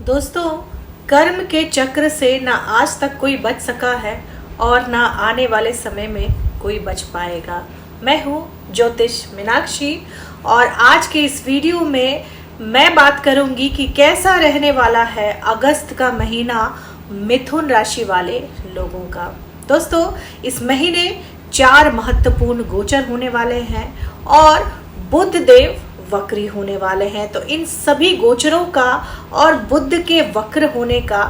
दोस्तों, कर्म के चक्र से ना आज तक कोई बच सका है और ना आने वाले समय में कोई बच पाएगा। मैं हूँ ज्योतिष मीनाक्षी और आज के इस वीडियो में मैं बात करूंगी कि कैसा रहने वाला है अगस्त का महीना मिथुन राशि वाले लोगों का। दोस्तों, इस महीने 4 महत्वपूर्ण गोचर होने वाले हैं और बुध देव वक्री होने वाले हैं। तो इन सभी गोचरों का और बुध के वक्र होने का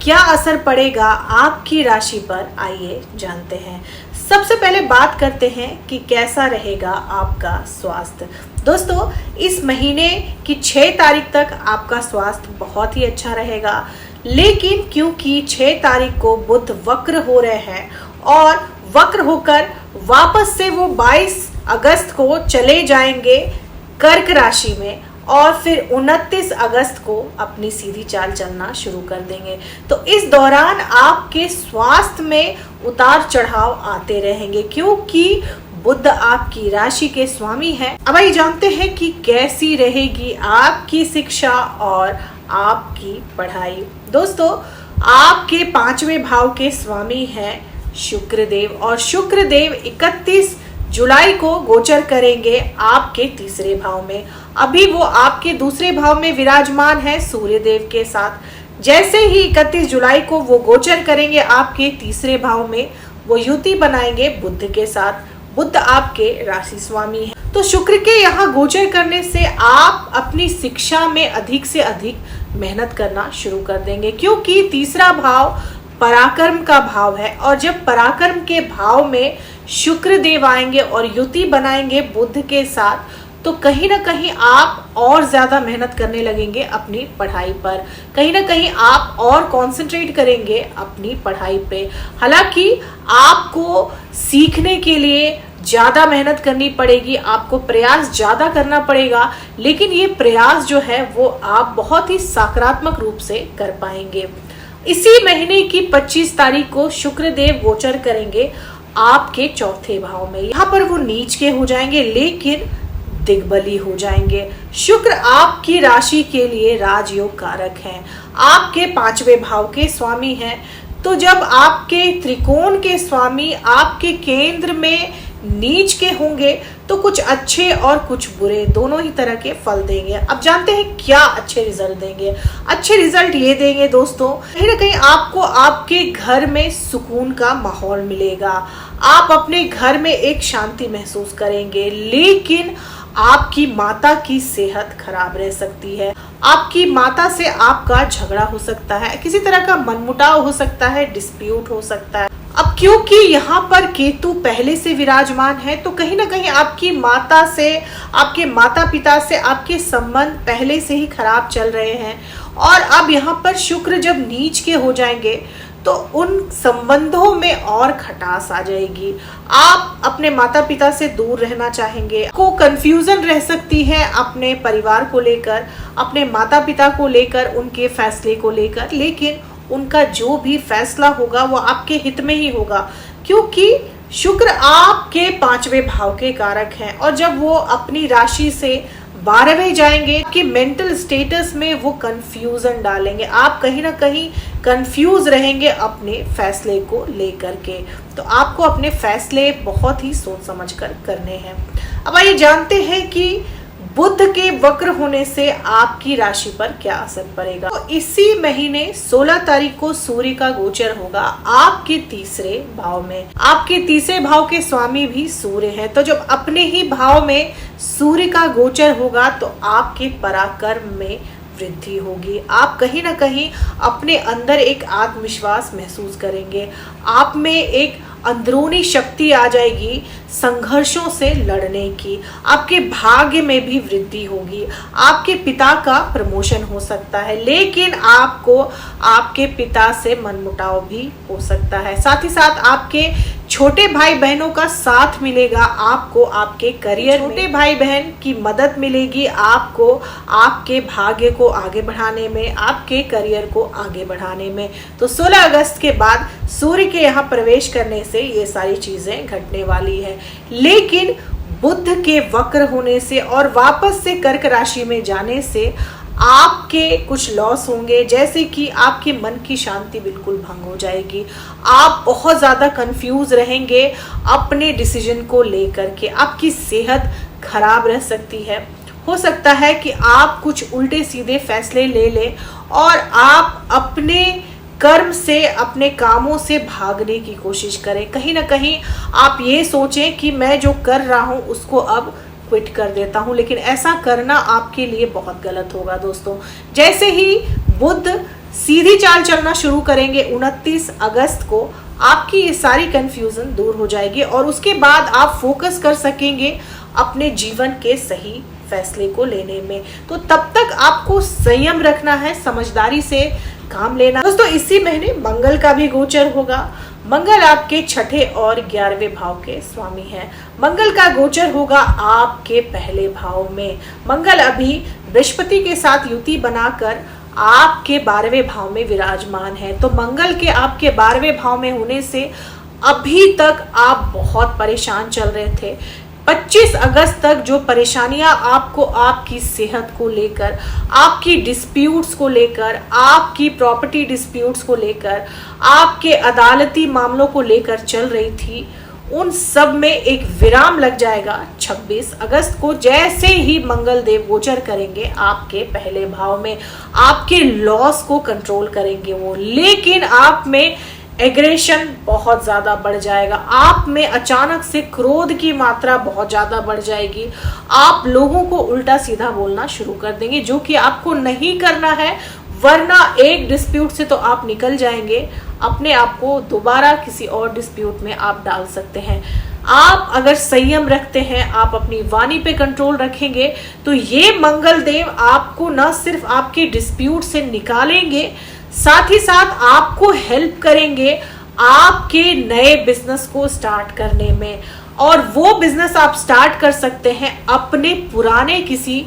क्या असर पड़ेगा आपकी राशि पर, आइए जानते हैं। सबसे पहले बात करते हैं कि कैसा रहेगा आपका स्वास्थ्य। दोस्तों, इस महीने की 6 तारीख तक आपका स्वास्थ्य बहुत ही अच्छा रहेगा, लेकिन क्योंकि 6 तारीख को बुध वक्र हो रहे हैं और वक्र होकर वापस से वो 22 अगस्त को चले जाएंगे कर्क राशि में और फिर 29 अगस्त को अपनी सीधी चाल चलना शुरू कर देंगे। तो इस दौरान आपके स्वास्थ्य में उतार चढ़ाव आते रहेंगे क्योंकि बुध आपकी राशि के स्वामी हैं। अब आइए जानते हैं कि कैसी रहेगी आपकी शिक्षा और आपकी पढ़ाई। दोस्तों, आपके 5वें भाव के स्वामी हैं शुक्रदेव और शुक्रदेव 31 जुलाई को गोचर करेंगे आपके 3रे भाव में। अभी वो आपके 2रे भाव में विराजमान है सूर्यदेव के साथ। जैसे ही 31 जुलाई को वो गोचर करेंगे आपके 3रे भाव में, वो युति बनाएंगे बुध के साथ। बुध आपके राशि स्वामी है, तो शुक्र के यहाँ गोचर करने से आप अपनी शिक्षा में अधिक से अधिक मेहनत करना शुरू कर देंगे क्योंकि 3रा भाव पराक्रम का भाव है और जब पराक्रम के भाव में शुक्र देव आएंगे और युति बनाएंगे बुध के साथ, तो कहीं ना कहीं आप और ज्यादा मेहनत करने लगेंगे अपनी पढ़ाई पर। कहीं ना कहीं आप और कंसंट्रेट करेंगे अपनी पढ़ाई पे। हालांकि आपको सीखने के लिए ज्यादा मेहनत करनी पड़ेगी, आपको प्रयास ज्यादा करना पड़ेगा, लेकिन ये प्रयास जो है वो आप बहुत ही सकारात्मक रूप से कर पाएंगे। इसी महीने की 25 तारीख को शुक्रदेव गोचर करेंगे आपके 4थे भाव में। यहाँ पर वो नीच के हो जाएंगे लेकिन दिग्बली हो जाएंगे। शुक्र आपकी राशि के लिए राजयोग कारक हैं, आपके 5वें भाव के स्वामी हैं। तो जब आपके त्रिकोण के स्वामी आपके केंद्र में नीच के होंगे तो कुछ अच्छे और कुछ बुरे दोनों ही तरह के फल देंगे। अब जानते हैं क्या अच्छे रिजल्ट देंगे। अच्छे रिजल्ट ये देंगे दोस्तों, कहीं ना कहीं आपको आपके घर में सुकून का माहौल मिलेगा, आप अपने घर में एक शांति महसूस करेंगे, लेकिन आपकी माता की सेहत खराब रह सकती है। आपकी माता से आपका झगड़ा हो सकता है, किसी तरह का मनमुटाव हो सकता है, डिस्प्यूट हो सकता है। अब क्योंकि यहाँ पर केतु पहले से विराजमान है तो कहीं ना कहीं आपकी माता से, आपके माता पिता से आपके संबंध पहले से ही खराब चल रहे हैं और अब यहाँ पर शुक्र जब नीच के हो जाएंगे तो उन संबंधों में और खटास आ जाएगी। आप अपने माता पिता से दूर रहना चाहेंगे, को कंफ्यूजन रह सकती है अपने परिवार को लेकर, अपने माता पिता को लेकर, उनके फैसले को लेकर, लेकिन उनका जो भी फैसला होगा वो आपके हित में ही होगा क्योंकि शुक्र आपके 5वें भाव के कारक हैं और जब वो अपनी राशि से 12वें जाएंगे कि मेंटल स्टेटस में वो कंफ्यूजन डालेंगे। आप कहीं ना कहीं कंफ्यूज रहेंगे अपने फैसले को लेकर के, तो आपको अपने फैसले बहुत ही सोच समझ कर करने हैं। अब आइए जानते हैं कि बुध के वक्र होने से आपकी राशि पर क्या असर पड़ेगा। तो इसी महीने 16 तारीख को सूर्य का गोचर होगा आपके 3रे भाव में। आपके 3रे भाव के स्वामी भी सूर्य है, तो जब अपने ही भाव में सूर्य का गोचर होगा तो आपके पराक्रम में वृद्धि होगी। आप कहीं ना कहीं अपने अंदर एक आत्मविश्वास महसूस करेंगे, आप में एक अंदरूनी शक्ति आ जाएगी संघर्षों से लड़ने की। आपके भाग्य में भी वृद्धि होगी, आपके पिता का प्रमोशन हो सकता है, लेकिन आपको आपके पिता से मनमुटाव भी हो सकता है। साथ ही साथ आपके छोटे भाई बहनों का साथ मिलेगा, आपको आपके करियर में छोटे भाई बहन की मदद मिलेगी, आपको आपके भाग्य को आगे बढ़ाने में, आपके करियर को आगे बढ़ाने में। तो 16 अगस्त के बाद सूर्य के यहाँ प्रवेश करने से ये सारी चीजें घटने वाली है, लेकिन बुध के वक्र होने से और वापस से कर्क राशि में जाने से आपके कुछ लॉस होंगे, जैसे कि आपके मन की शांति बिल्कुल भंग हो जाएगी। आप बहुत ज़्यादा कंफ्यूज रहेंगे अपने डिसीजन को लेकर के। आपकी सेहत खराब रह सकती है। हो सकता है कि आप कुछ उल्टे सीधे फैसले ले लें और आप अपने कर्म से, अपने कामों से भागने की कोशिश करें। कहीं ना कहीं आप ये सोचें कि मैं जो कर रहा हूँ उसको अब क्विट कर देता हूँ, लेकिन ऐसा करना आपके लिए बहुत गलत होगा दोस्तों। जैसे ही बुध सीधी चाल चलना शुरू करेंगे 29 अगस्त को, आपकी ये सारी कंफ्यूजन दूर हो जाएगी और उसके बाद आप फोकस कर सकेंगे अपने जीवन के सही फैसले को लेने में। तो तब तक आपको संयम रखना है, समझदारी से काम लेना। दोस्तों इसी महीने मंगल का भी गोचर होगा। मंगल आपके छठे और 11वें भाव के स्वामी हैं। मंगल का गोचर होगा आपके पहले भाव में। मंगल अभी बृहस्पति के साथ युति बनाकर आपके 12वें भाव में विराजमान है। तो मंगल के आपके 12वें भाव में होने से अभी तक आप बहुत परेशान चल रहे थे। 25 अगस्त तक जो परेशानियां आपको आपकी सेहत को लेकर, आपकी डिस्प्यूट्स को लेकर, आपकी प्रॉपर्टी डिस्प्यूट्स को लेकर, आपके अदालती मामलों को लेकर चल रही थी, उन सब में एक विराम लग जाएगा 26 अगस्त को। जैसे ही मंगल देव गोचर करेंगे आपके पहले भाव में, आपके लॉस को कंट्रोल करेंगे वो, लेकिन आप में एग्रेशन बहुत ज्यादा बढ़ जाएगा। आप में अचानक से क्रोध की मात्रा बहुत ज्यादा बढ़ जाएगी। आप लोगों को उल्टा सीधा बोलना शुरू कर देंगे, जो कि आपको नहीं करना है, वरना एक डिस्प्यूट से तो आप निकल जाएंगे, अपने आप को दोबारा किसी और डिस्प्यूट में आप डाल सकते हैं। आप अगर संयम रखते हैं, आप अपनी वाणी पे कंट्रोल रखेंगे, तो ये मंगल देव आपको न सिर्फ आपके डिस्प्यूट से निकालेंगे, साथ ही साथ आपको हेल्प करेंगे आपके नए बिजनेस को स्टार्ट करने में। और वो बिजनेस आप स्टार्ट कर सकते हैं अपने पुराने किसी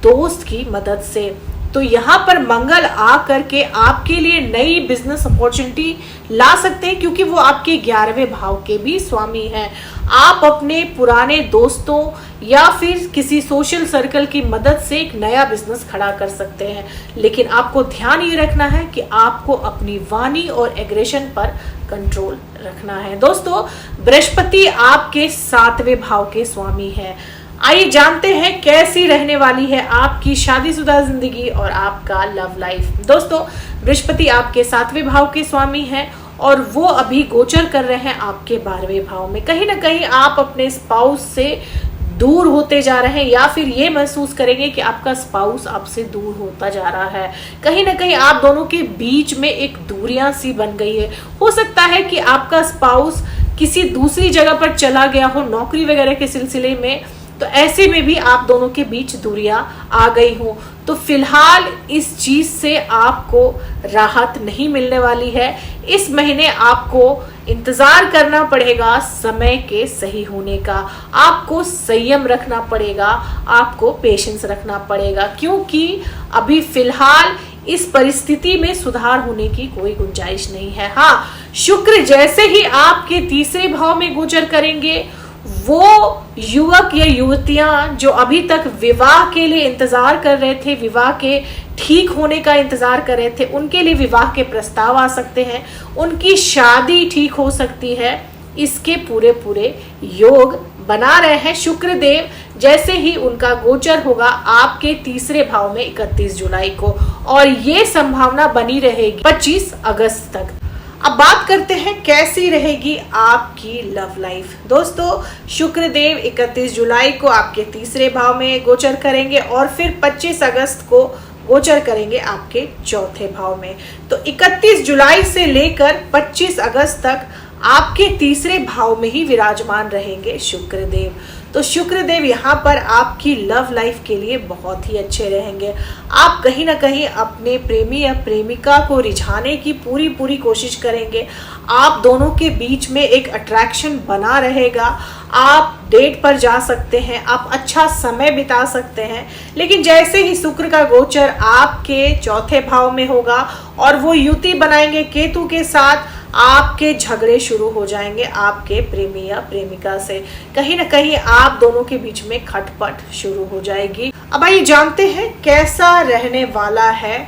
दोस्त की मदद से। तो यहाँ पर मंगल आ करके आपके लिए नई बिजनेस अपॉर्चुनिटी ला सकते हैं, क्योंकि वो आपके 11वें भाव के भी स्वामी हैं। आप अपने पुराने दोस्तों या फिर किसी सोशल सर्कल की मदद से एक नया बिजनेस खड़ा कर सकते हैं, लेकिन आपको ध्यान ये रखना है कि आपको अपनी वाणी और एग्रेशन पर कंट्रोल रखना है। दोस्तों बृहस्पति आपके 7वें भाव के स्वामी हैं। आइए जानते हैं कैसी रहने वाली है आपकी शादीशुदा जिंदगी और आपका लव लाइफ। दोस्तों बृहस्पति आपके 7वें भाव के स्वामी हैं और वो अभी गोचर कर रहे हैं आपके 12वें भाव में। कहीं ना कहीं आप अपने स्पाउस से दूर होते जा रहे हैं, या फिर ये महसूस करेंगे कि आपका स्पाउस आपसे दूर होता जा रहा है। कहीं ना कहीं आप दोनों के बीच में एक दूरियां सी बन गई है। हो सकता है कि आपका स्पाउस किसी दूसरी जगह पर चला गया हो, नौकरी वगैरह के सिलसिले में, तो ऐसे में भी आप दोनों के बीच दूरियां आ गई हो। तो फिलहाल इस चीज से आपको राहत नहीं मिलने वाली है। इस महीने आपको इंतजार करना पड़ेगा समय के सही होने का। आपको संयम रखना पड़ेगा, आपको पेशेंस रखना पड़ेगा, क्योंकि अभी फिलहाल इस परिस्थिति में सुधार होने की कोई गुंजाइश नहीं है। हाँ, शुक्र जैसे ही आपके 3रे भाव में गोचर करेंगे, वो युवक या युवतियां जो अभी तक विवाह के लिए इंतजार कर रहे थे, विवाह के ठीक होने का इंतजार कर रहे थे, उनके लिए विवाह के प्रस्ताव आ सकते हैं, उनकी शादी ठीक हो सकती है। इसके पूरे पूरे योग बना रहे हैं शुक्र देव, जैसे ही उनका गोचर होगा आपके 3रे भाव में 31 जुलाई को, और ये संभावना बनी रहेगी 25 अगस्त तक। अब बात करते हैं कैसी रहेगी आपकी लव लाइफ। दोस्तों शुक्र देव 31 जुलाई को आपके 3रे भाव में गोचर करेंगे और फिर 25 अगस्त को गोचर करेंगे आपके 4थे भाव में। तो 31 जुलाई से लेकर 25 अगस्त तक आपके 3रे भाव में ही विराजमान रहेंगे शुक्र देव। तो शुक्र देव यहाँ पर आपकी लव लाइफ के लिए बहुत ही अच्छे रहेंगे। आप कहीं ना कहीं अपने प्रेमी या प्रेमिका को रिझाने की पूरी कोशिश करेंगे। आप दोनों के बीच में एक अट्रैक्शन बना रहेगा। आप डेट पर जा सकते हैं, आप अच्छा समय बिता सकते हैं। लेकिन जैसे ही शुक्र का गोचर आपके 4थे भाव में होगा और वो युति बनाएंगे केतु के साथ, आपके झगड़े शुरू हो जाएंगे आपके प्रेमी या प्रेमिका से। कहीं ना कहीं आप दोनों के बीच में खटपट शुरू हो जाएगी। अब आइए जानते हैं कैसा रहने वाला है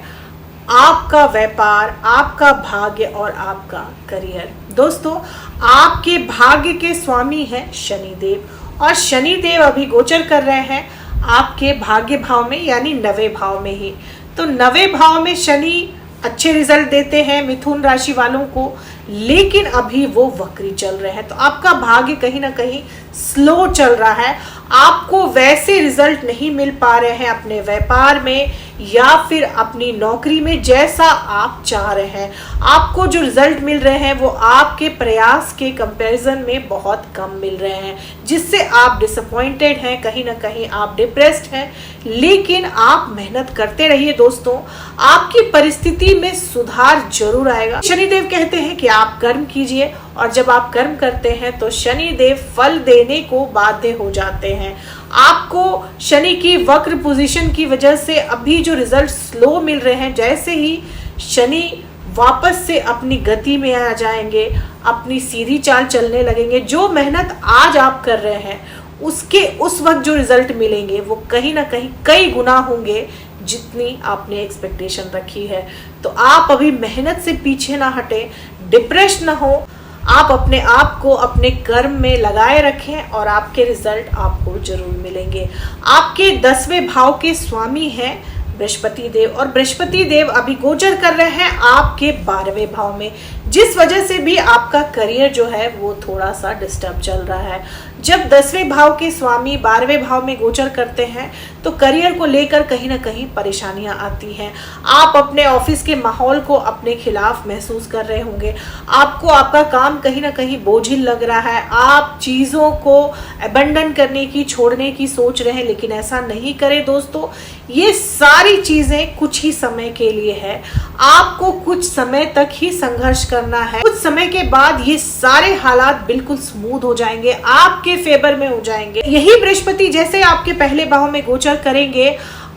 आपका व्यापार, आपका भाग्य और आपका करियर। दोस्तों, आपके भाग्य के स्वामी हैं शनिदेव, और शनिदेव अभी गोचर कर रहे हैं आपके भाग्य भाव में, यानी 9वें भाव में ही। तो 9वें भाव में शनि अच्छे रिजल्ट देते हैं मिथुन राशि वालों को, लेकिन अभी वो वक्री चल रहे हैं। तो आपका भाग्य कहीं ना कहीं स्लो चल रहा है। आपको वैसे रिजल्ट नहीं मिल पा रहे हैं अपने व्यापार में या फिर अपनी नौकरी में जैसा आप चाह रहे हैं। आपको जो रिजल्ट मिल रहे हैं वो आपके प्रयास के कंपैरिजन में बहुत कम मिल रहे हैं, जिससे आप डिसअपॉइंटेड हैं, कहीं ना कहीं आप डिप्रेस्ड हैं। लेकिन आप मेहनत करते रहिए दोस्तों, आपकी परिस्थिति में सुधार जरूर आएगा। शनिदेव कहते हैं कि आप कर्म कीजिए, और जब आप कर्म करते हैं तो शनिदेव फल देने को बाध्य हो जाते हैं। आपको शनि की वक्र पोजीशन की वजह से अभी जो रिजल्ट स्लो मिल रहे हैं, जैसे ही शनि वापस से अपनी गति में आ जाएंगे, अपनी सीधी चाल चलने लगेंगे, जो मेहनत आज आप कर रहे हैं उसके उस वक्त जो रिजल्ट मिलेंगे वो कहीं ना कहीं कई गुना होंगे जितनी आपने एक्सपेक्टेशन रखी है। तो आप अभी मेहनत से पीछे ना हटे, डिप्रेस ना हो, आप अपने आप को अपने कर्म में लगाए रखें और आपके रिजल्ट आपको जरूर मिलेंगे। आपके 10वें भाव के स्वामी हैं बृहस्पति देव, और बृहस्पति देव अभी गोचर कर रहे हैं आपके 12वें भाव में, जिस वजह से भी आपका करियर जो है वो थोड़ा सा डिस्टर्ब चल रहा है। जब 10वें भाव के स्वामी 12वें भाव में गोचर करते हैं तो करियर को लेकर कहीं ना कहीं परेशानियां आती हैं। आप अपने ऑफिस के माहौल को अपने खिलाफ महसूस कर रहे होंगे, आपको आपका काम कहीं ना कहीं बोझिल लग रहा है, आप चीज़ों को अबंडन करने की, छोड़ने की सोच रहे हैं, लेकिन ऐसा नहीं करें दोस्तों। ये सारी चीज़ें कुछ ही समय के लिए है, आपको कुछ समय तक ही संघर्ष करना है। कुछ समय के बाद ये सारे हालात बिल्कुल स्मूथ हो जाएंगे, आपके फेवर में हो जाएंगे। यही बृहस्पति जैसे आपके पहले भाव में गोचर करेंगे,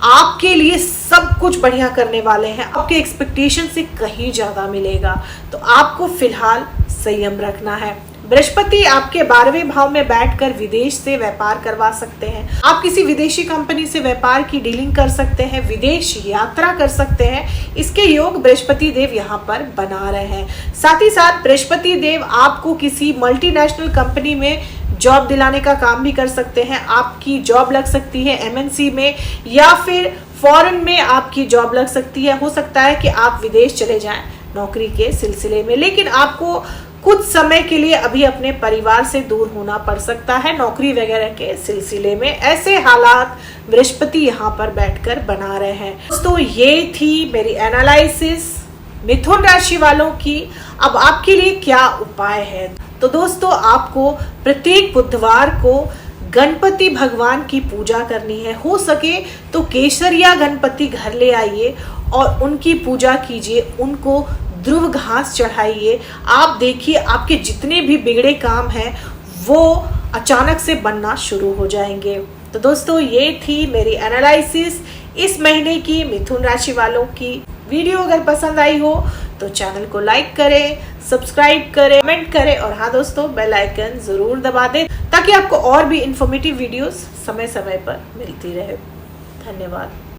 आपके लिए सब कुछ बढ़िया करने वाले हैं, आपके एक्सपेक्टेशन से कहीं ज्यादा मिलेगा। तो आपको फिलहाल संयम रखना है। बृहस्पति आपके 12वें भाव में बैठकर विदेश से व्यापार करवा सकते हैं, आप किसी विदेशी कंपनी से व्यापार की डीलिंग कर सकते हैं, विदेश यात्रा कर सकते हैं। इसके योग बृहस्पति देव यहाँ पर बना रहे हैं। साथ ही साथ बृहस्पति देव आपको किसी मल्टीनेशनल कंपनी में जॉब दिलाने का काम भी कर सकते हैं। आपकी जॉब लग सकती है एमएनसी में, या फिर फॉरेन में आपकी जॉब लग सकती है। हो सकता है कि आप विदेश चले जाएं नौकरी के सिलसिले में, लेकिन आपको कुछ समय के लिए अभी अपने परिवार से दूर होना पड़ सकता है नौकरी वगैरह के सिलसिले में। ऐसे हालात बृहस्पति यहाँ पर बैठकर बना रहे हैं। दोस्तों, ये थी मेरी एनालिसिस मिथुन राशि वालों की। अब आपके लिए क्या उपाय है? तो दोस्तों, आपको प्रत्येक बुधवार को गणपति भगवान की पूजा करनी है। हो सके तो केसरिया गणपति घर ले आइए और उनकी पूजा कीजिए, उनको ध्रुव घास चढ़ाइए। आप देखिए आपके जितने भी बिगड़े काम हैं वो अचानक से बनना शुरू हो जाएंगे। तो दोस्तों, ये थी मेरी एनालिसिस इस महीने की मिथुन राशि वालों की। वीडियो अगर पसंद आई हो तो चैनल को लाइक करें, सब्सक्राइब करें, कमेंट करें, और हाँ दोस्तों, बेल आइकन जरूर दबा दें ताकि आपको और भी इंफॉर्मेटिव वीडियोस समय समय पर मिलती रहे। धन्यवाद।